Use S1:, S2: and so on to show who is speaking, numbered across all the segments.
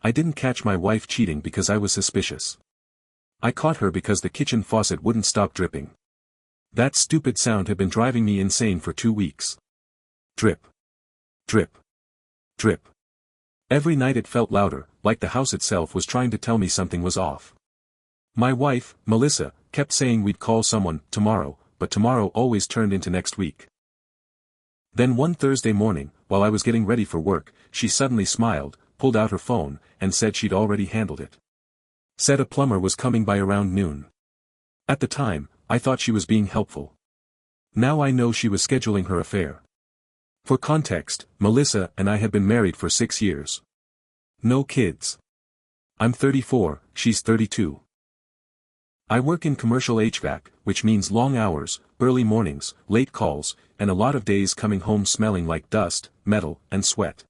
S1: I didn't catch my wife cheating because I was suspicious. I caught her because the kitchen faucet wouldn't stop dripping. That stupid sound had been driving me insane for 2 weeks. Drip. Drip. Drip. Every night it felt louder, like the house itself was trying to tell me something was off. My wife, Melissa, kept saying we'd call someone tomorrow, but tomorrow always turned into next week. Then one Thursday morning, while I was getting ready for work, she suddenly smiled, pulled out her phone, and said she'd already handled it. Said a plumber was coming by around noon. At the time, I thought she was being helpful. Now I know she was scheduling her affair. For context, Melissa and I had been married for 6 years. No kids. I'm 34, she's 32. I work in commercial HVAC, which means long hours, early mornings, late calls, and a lot of days coming home smelling like dust, metal, and sweat.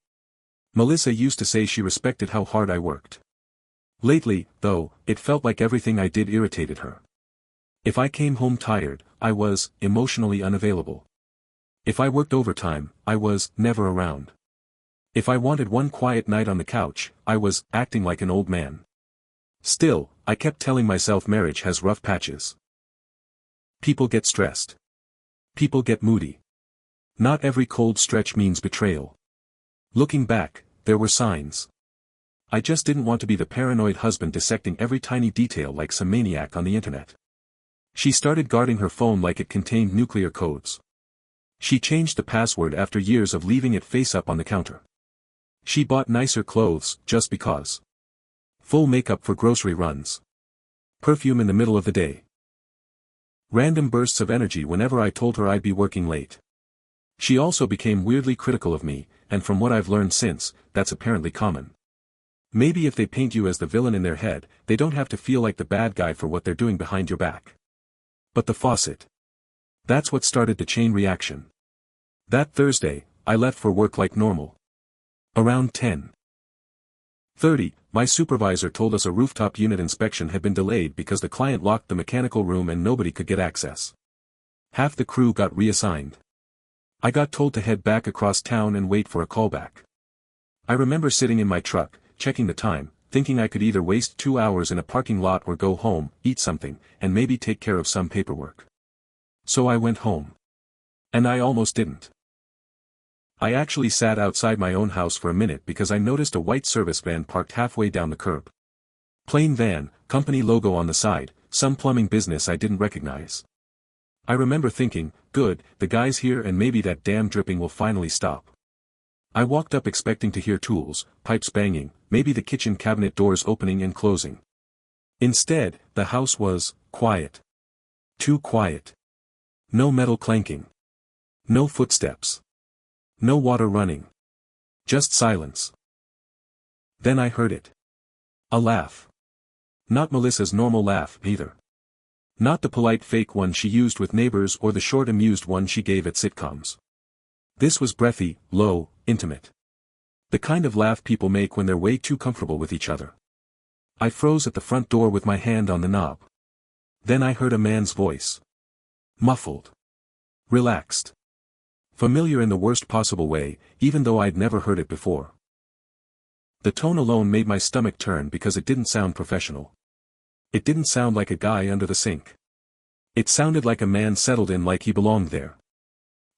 S1: Melissa used to say she respected how hard I worked. Lately, though, it felt like everything I did irritated her. If I came home tired, I was emotionally unavailable. If I worked overtime, I was never around. If I wanted one quiet night on the couch, I was acting like an old man. Still, I kept telling myself marriage has rough patches. People get stressed. People get moody. Not every cold stretch means betrayal. Looking back, there were signs. I just didn't want to be the paranoid husband dissecting every tiny detail like some maniac on the internet. She started guarding her phone like it contained nuclear codes. She changed the password after years of leaving it face up on the counter. She bought nicer clothes, just because. Full makeup for grocery runs. Perfume in the middle of the day. Random bursts of energy whenever I told her I'd be working late. She also became weirdly critical of me, and from what I've learned since, that's apparently common. Maybe if they paint you as the villain in their head, they don't have to feel like the bad guy for what they're doing behind your back. But the faucet. That's what started the chain reaction. That Thursday, I left for work like normal. Around 10:30, my supervisor told us a rooftop unit inspection had been delayed because the client locked the mechanical room and nobody could get access. Half the crew got reassigned. I got told to head back across town and wait for a callback. I remember sitting in my truck, checking the time, thinking I could either waste 2 hours in a parking lot or go home, eat something, and maybe take care of some paperwork. So I went home. And I almost didn't. I actually sat outside my own house for a minute because I noticed a white service van parked halfway down the curb. Plain van, company logo on the side, some plumbing business I didn't recognize. I remember thinking, good, the guy's here and maybe that damn dripping will finally stop. I walked up expecting to hear tools, pipes banging, maybe the kitchen cabinet doors opening and closing. Instead, the house was quiet. Too quiet. No metal clanking. No footsteps. No water running. Just silence. Then I heard it. A laugh. Not Melissa's normal laugh, either. Not the polite fake one she used with neighbors or the short amused one she gave at sitcoms. This was breathy, low, intimate. The kind of laugh people make when they're way too comfortable with each other. I froze at the front door with my hand on the knob. Then I heard a man's voice. Muffled. Relaxed. Familiar in the worst possible way, even though I'd never heard it before. The tone alone made my stomach turn because it didn't sound professional. It didn't sound like a guy under the sink. It sounded like a man settled in like he belonged there.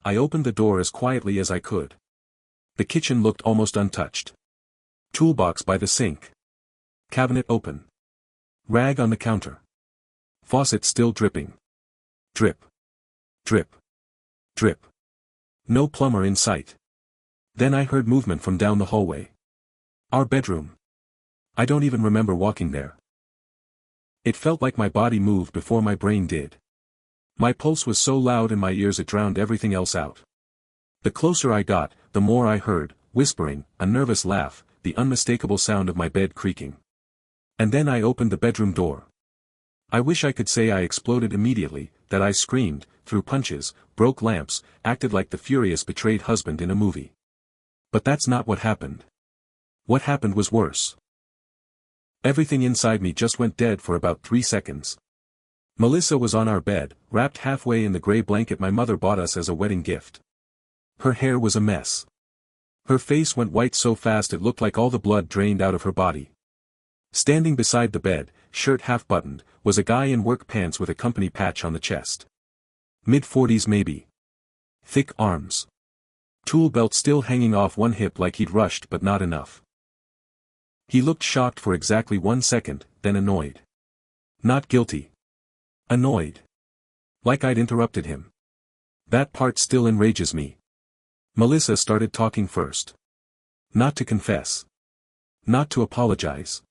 S1: I opened the door as quietly as I could. The kitchen looked almost untouched. Toolbox by the sink. Cabinet open. Rag on the counter. Faucet still dripping. Drip. Drip. Drip. No plumber in sight. Then I heard movement from down the hallway. Our bedroom. I don't even remember walking there. It felt like my body moved before my brain did. My pulse was so loud in my ears it drowned everything else out. The closer I got, the more I heard, whispering, a nervous laugh, the unmistakable sound of my bed creaking. And then I opened the bedroom door. I wish I could say I exploded immediately, that I screamed, threw punches, broke lamps, acted like the furious betrayed husband in a movie. But that's not what happened. What happened was worse. Everything inside me just went dead for about 3 seconds. Melissa was on our bed, wrapped halfway in the gray blanket my mother bought us as a wedding gift. Her hair was a mess. Her face went white so fast it looked like all the blood drained out of her body. Standing beside the bed, shirt half buttoned, was a guy in work pants with a company patch on the chest. Mid-40s maybe. Thick arms. Tool belt still hanging off one hip like he'd rushed but not enough. He looked shocked for exactly 1 second, then annoyed. Not guilty. Annoyed. Like I'd interrupted him. That part still enrages me. Melissa started talking first. Not to confess. Not to apologize.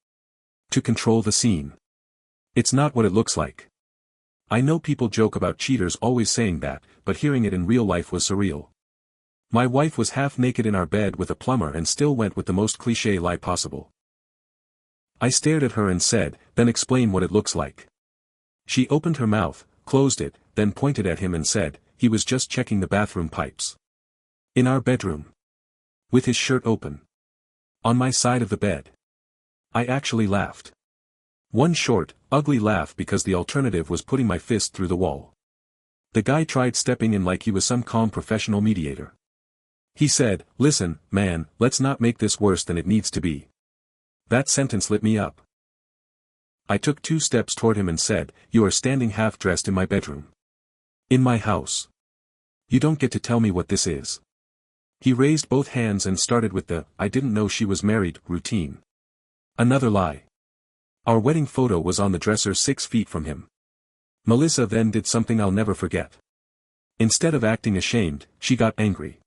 S1: To control the scene. It's not what it looks like. I know people joke about cheaters always saying that, but hearing it in real life was surreal. My wife was half naked in our bed with a plumber and still went with the most cliché lie possible. I stared at her and said, then explain what it looks like. She opened her mouth, closed it, then pointed at him and said, he was just checking the bathroom pipes. In our bedroom. With his shirt open. On my side of the bed. I actually laughed. One short, ugly laugh because the alternative was putting my fist through the wall. The guy tried stepping in like he was some calm professional mediator. He said, listen, man, let's not make this worse than it needs to be. That sentence lit me up. I took 2 steps toward him and said, you are standing half-dressed in my bedroom. In my house. You don't get to tell me what this is. He raised both hands and started with the, I didn't know she was married, routine. Another lie. Our wedding photo was on the dresser 6 feet from him. Melissa then did something I'll never forget. Instead of acting ashamed, she got angry.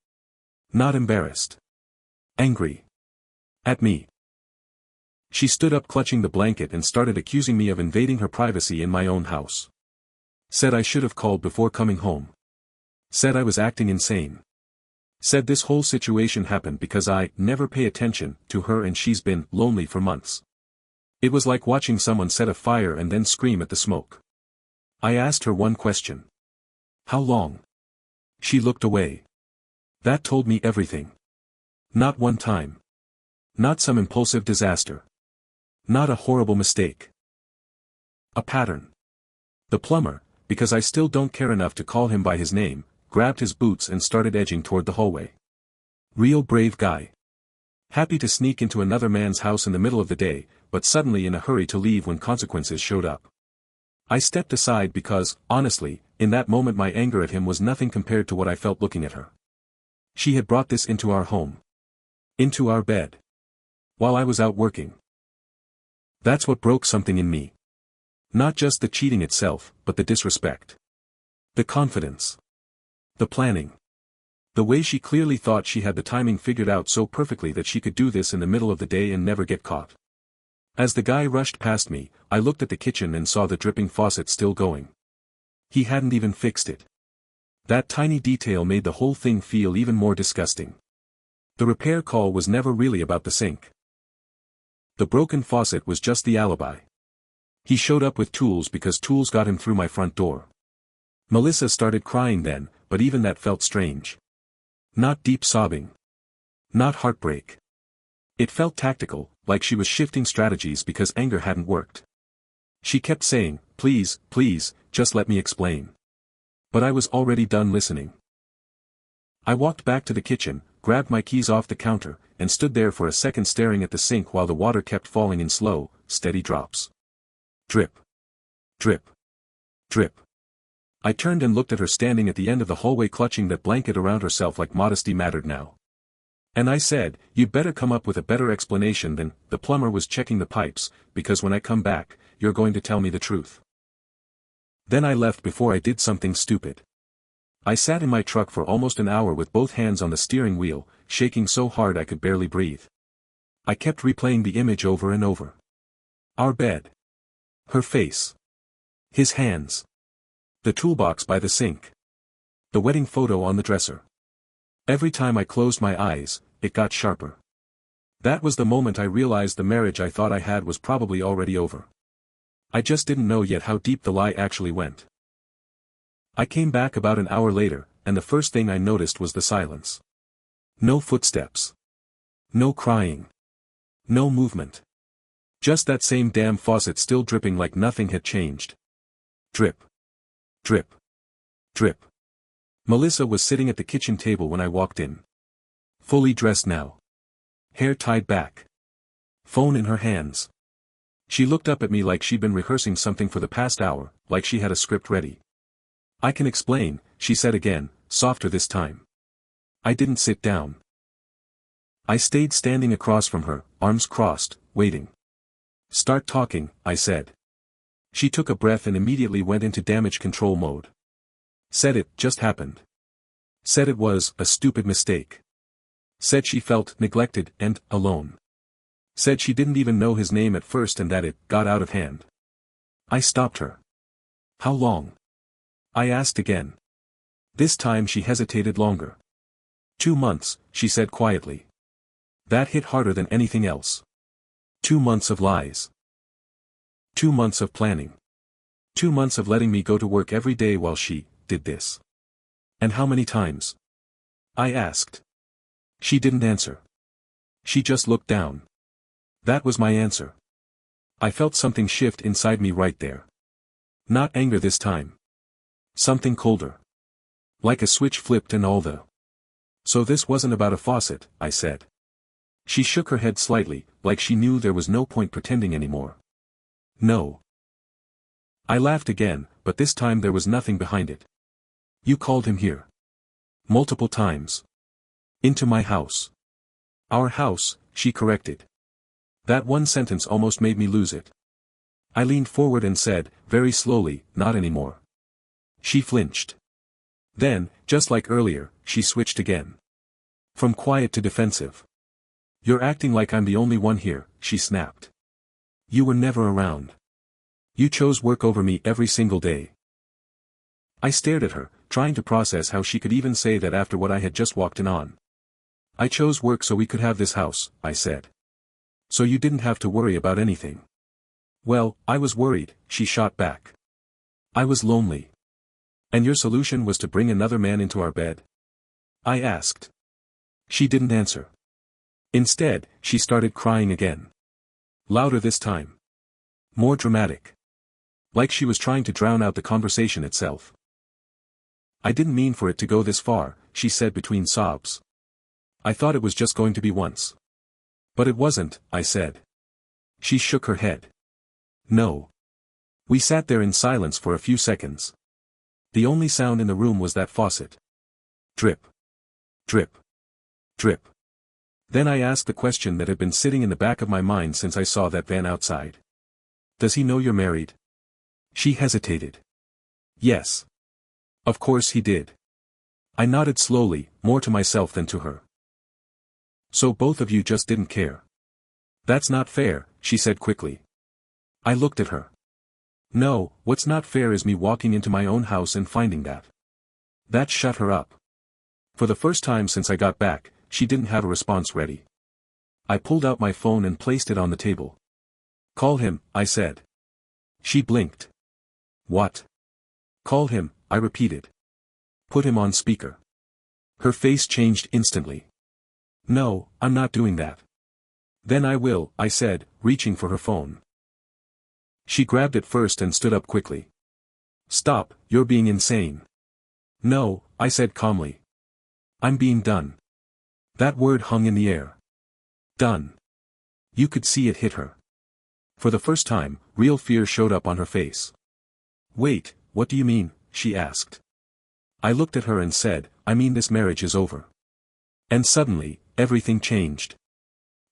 S1: Not embarrassed. Angry. At me. She stood up clutching the blanket and started accusing me of invading her privacy in my own house. Said I should have called before coming home. Said I was acting insane. Said this whole situation happened because I never pay attention to her and she's been lonely for months. It was like watching someone set a fire and then scream at the smoke. I asked her one question. How long? She looked away. That told me everything. Not one time. Not some impulsive disaster. Not a horrible mistake. A pattern. The plumber, because I still don't care enough to call him by his name, grabbed his boots and started edging toward the hallway. Real brave guy. Happy to sneak into another man's house in the middle of the day, but suddenly in a hurry to leave when consequences showed up. I stepped aside because, honestly, in that moment my anger at him was nothing compared to what I felt looking at her. She had brought this into our home. Into our bed. While I was out working. That's what broke something in me. Not just the cheating itself, but the disrespect. The confidence. The planning. The way she clearly thought she had the timing figured out so perfectly that she could do this in the middle of the day and never get caught. As the guy rushed past me, I looked at the kitchen and saw the dripping faucet still going. He hadn't even fixed it. That tiny detail made the whole thing feel even more disgusting. The repair call was never really about the sink. The broken faucet was just the alibi. He showed up with tools because tools got him through my front door. Melissa started crying then, but even that felt strange. Not deep sobbing. Not heartbreak. It felt tactical, like she was shifting strategies because anger hadn't worked. She kept saying, please, please, just let me explain. But I was already done listening. I walked back to the kitchen, grabbed my keys off the counter, and stood there for a second staring at the sink while the water kept falling in slow, steady drops. Drip. Drip. Drip. I turned and looked at her standing at the end of the hallway clutching that blanket around herself like modesty mattered now. And I said, you'd better come up with a better explanation than, the plumber was checking the pipes, because when I come back, you're going to tell me the truth. Then I left before I did something stupid. I sat in my truck for almost an hour with both hands on the steering wheel, shaking so hard I could barely breathe. I kept replaying the image over and over. Our bed. Her face. His hands. The toolbox by the sink. The wedding photo on the dresser. Every time I closed my eyes, it got sharper. That was the moment I realized the marriage I thought I had was probably already over. I just didn't know yet how deep the lie actually went. I came back about an hour later, and the first thing I noticed was the silence. No footsteps. No crying. No movement. Just that same damn faucet still dripping like nothing had changed. Drip. Drip. Drip. Melissa was sitting at the kitchen table when I walked in. Fully dressed now. Hair tied back. Phone in her hands. She looked up at me like she'd been rehearsing something for the past hour, like she had a script ready. I can explain, she said again, softer this time. I didn't sit down. I stayed standing across from her, arms crossed, waiting. Start talking, I said. She took a breath and immediately went into damage control mode. Said it just happened. Said it was a stupid mistake. Said she felt neglected and alone. Said she didn't even know his name at first and that it got out of hand. I stopped her. How long? I asked again. This time she hesitated longer. 2 months, she said quietly. That hit harder than anything else. 2 months of lies. 2 months of planning. 2 months of letting me go to work every day while she did this. And how many times? I asked. She didn't answer. She just looked down. That was my answer. I felt something shift inside me right there. Not anger this time. Something colder. Like a switch flipped and all the. So this wasn't about a faucet, I said. She shook her head slightly, like she knew there was no point pretending anymore. No. I laughed again, but this time there was nothing behind it. You called him here. Multiple times. Into my house. Our house, she corrected. That one sentence almost made me lose it. I leaned forward and said, very slowly, not anymore. She flinched. Then, just like earlier, she switched again. From quiet to defensive. You're acting like I'm the only one here, she snapped. You were never around. You chose work over me every single day. I stared at her, trying to process how she could even say that after what I had just walked in on. I chose work so we could have this house, I said. So you didn't have to worry about anything. Well, I was worried, she shot back. I was lonely. And your solution was to bring another man into our bed? I asked. She didn't answer. Instead, she started crying again. Louder this time. More dramatic. Like she was trying to drown out the conversation itself. I didn't mean for it to go this far, she said between sobs. I thought it was just going to be once. But it wasn't, I said. She shook her head. No. We sat there in silence for a few seconds. The only sound in the room was that faucet. Drip. Drip. Drip. Then I asked the question that had been sitting in the back of my mind since I saw that van outside. Does he know you're married? She hesitated. Yes. Of course he did. I nodded slowly, more to myself than to her. So both of you just didn't care. That's not fair, she said quickly. I looked at her. No, what's not fair is me walking into my own house and finding that. That shut her up. For the first time since I got back, she didn't have a response ready. I pulled out my phone and placed it on the table. Call him, I said. She blinked. What? Call him, I repeated. Put him on speaker. Her face changed instantly. No, I'm not doing that. Then I will, I said, reaching for her phone. She grabbed it first and stood up quickly. Stop, you're being insane. No, I said calmly. I'm being done. That word hung in the air. Done. You could see it hit her. For the first time, real fear showed up on her face. Wait, what do you mean? She asked. I looked at her and said, I mean this marriage is over. And suddenly, everything changed.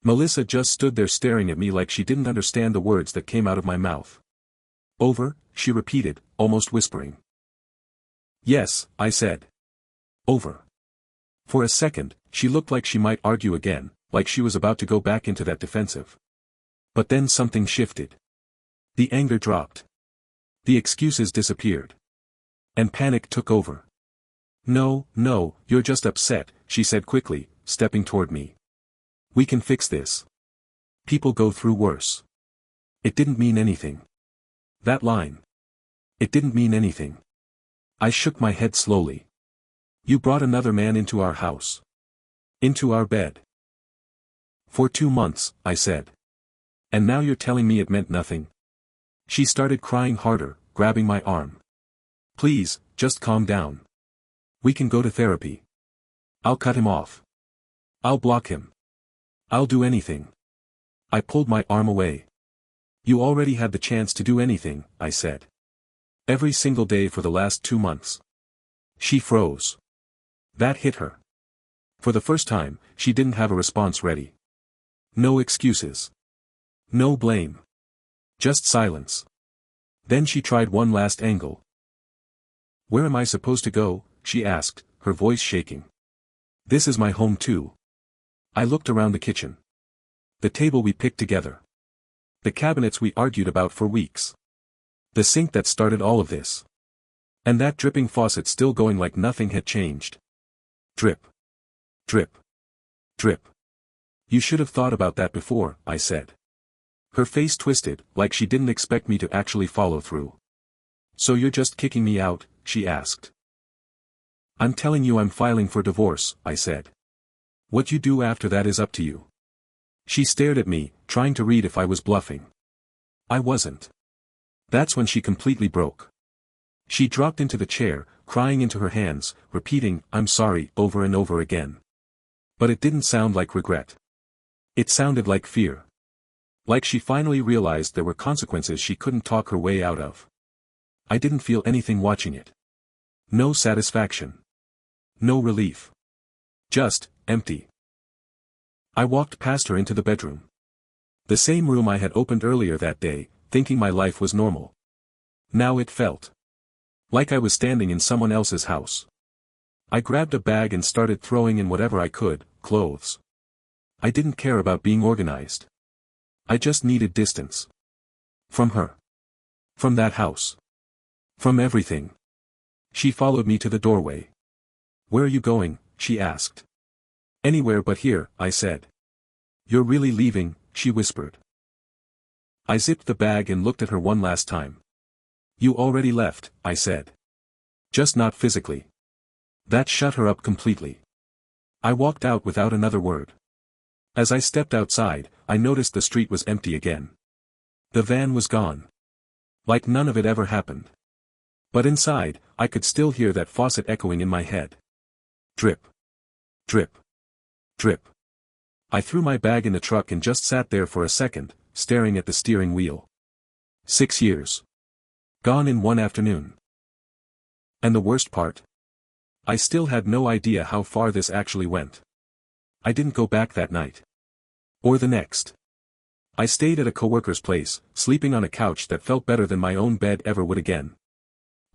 S1: Melissa just stood there staring at me like she didn't understand the words that came out of my mouth. Over, she repeated, almost whispering. Yes, I said. Over. For a second, she looked like she might argue again, like she was about to go back into that defensive. But then something shifted. The anger dropped. The excuses disappeared. And panic took over. No, no, you're just upset, she said quickly, stepping toward me. We can fix this. People go through worse. It didn't mean anything. That line. It didn't mean anything. I shook my head slowly. You brought another man into our house. Into our bed. For 2 months, I said. And now you're telling me it meant nothing? She started crying harder, grabbing my arm. Please, just calm down. We can go to therapy. I'll cut him off. I'll block him. I'll do anything. I pulled my arm away. You already had the chance to do anything, I said. Every single day for the last 2 months. She froze. That hit her. For the first time, she didn't have a response ready. No excuses. No blame. Just silence. Then she tried one last angle. Where am I supposed to go? She asked, her voice shaking. This is my home too. I looked around the kitchen. The table we picked together. The cabinets we argued about for weeks. The sink that started all of this. And that dripping faucet still going like nothing had changed. Drip. Drip. Drip. You should have thought about that before, I said. Her face twisted, like she didn't expect me to actually follow through. So you're just kicking me out? She asked. I'm telling you I'm filing for divorce, I said. What you do after that is up to you. She stared at me, trying to read if I was bluffing. I wasn't. That's when she completely broke. She dropped into the chair, crying into her hands, repeating, I'm sorry, over and over again. But it didn't sound like regret. It sounded like fear. Like she finally realized there were consequences she couldn't talk her way out of. I didn't feel anything watching it. No satisfaction. No relief. Just, empty. I walked past her into the bedroom. The same room I had opened earlier that day, thinking my life was normal. Now it felt like I was standing in someone else's house. I grabbed a bag and started throwing in whatever I could, clothes. I didn't care about being organized. I just needed distance. From her. From that house. From everything. She followed me to the doorway. Where are you going? She asked. Anywhere but here, I said. You're really leaving? She whispered. I zipped the bag and looked at her one last time. You already left, I said. Just not physically. That shut her up completely. I walked out without another word. As I stepped outside, I noticed the street was empty again. The van was gone. Like none of it ever happened. But inside, I could still hear that faucet echoing in my head. Drip. Drip. Drip. I threw my bag in the truck and just sat there for a second, staring at the steering wheel. 6 years. Gone in one afternoon. And the worst part? I still had no idea how far this actually went. I didn't go back that night. Or the next. I stayed at a coworker's place, sleeping on a couch that felt better than my own bed ever would again.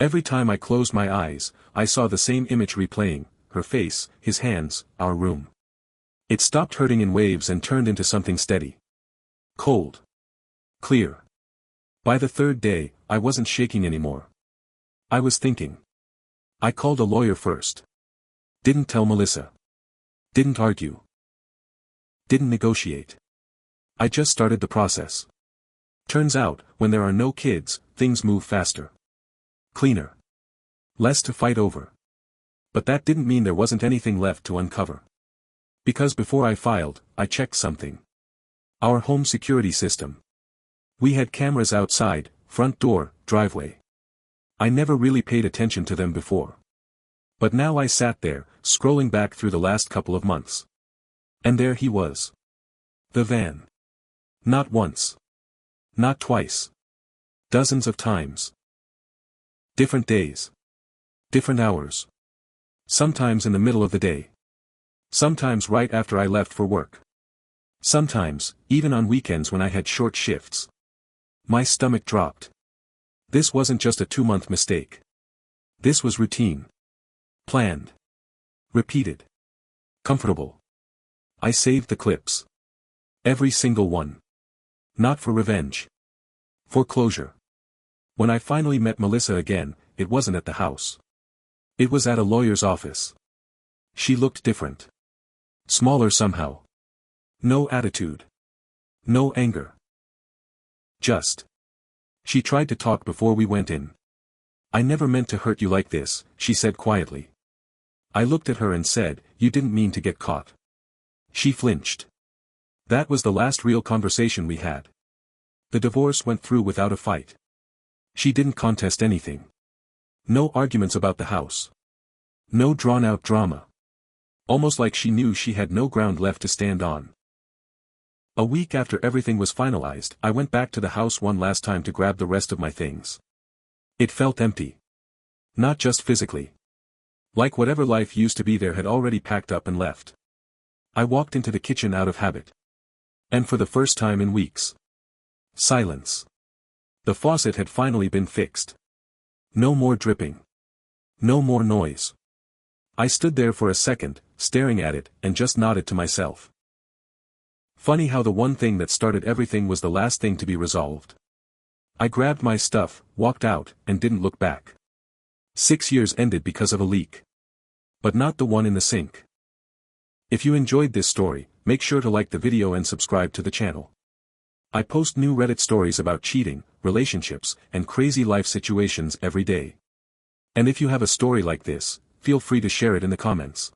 S1: Every time I closed my eyes, I saw the same image replaying, her face, his hands, our room. It stopped hurting in waves and turned into something steady. Cold. Clear. By the third day, I wasn't shaking anymore. I was thinking. I called a lawyer first. Didn't tell Melissa. Didn't argue. Didn't negotiate. I just started the process. Turns out, when there are no kids, things move faster. Cleaner. Less to fight over. But that didn't mean there wasn't anything left to uncover. Because before I filed, I checked something. Our home security system. We had cameras outside, front door, driveway. I never really paid attention to them before. But now I sat there, scrolling back through the last couple of months. And there he was. The van. Not once. Not twice. Dozens of times. Different days. Different hours. Sometimes in the middle of the day. Sometimes right after I left for work. Sometimes, even on weekends when I had short shifts. My stomach dropped. This wasn't just a 2-month mistake. This was routine. Planned. Repeated. Comfortable. I saved the clips. Every single one. Not for revenge. For closure. When I finally met Melissa again, it wasn't at the house. It was at a lawyer's office. She looked different. Smaller somehow. No attitude. No anger. Just. She tried to talk before we went in. I never meant to hurt you like this, she said quietly. I looked at her and said, you didn't mean to get caught. She flinched. That was the last real conversation we had. The divorce went through without a fight. She didn't contest anything. No arguments about the house. No drawn-out drama. Almost like she knew she had no ground left to stand on. A week after everything was finalized, I went back to the house one last time to grab the rest of my things. It felt empty. Not just physically. Like whatever life used to be there had already packed up and left. I walked into the kitchen out of habit. And for the first time in weeks. Silence. The faucet had finally been fixed. No more dripping. No more noise. I stood there for a second, staring at it, and just nodded to myself. Funny how the one thing that started everything was the last thing to be resolved. I grabbed my stuff, walked out, and didn't look back. 6 years ended because of a leak. But not the one in the sink. If you enjoyed this story, make sure to like the video and subscribe to the channel. I post new Reddit stories about cheating, relationships, and crazy life situations every day. And if you have a story like this, feel free to share it in the comments.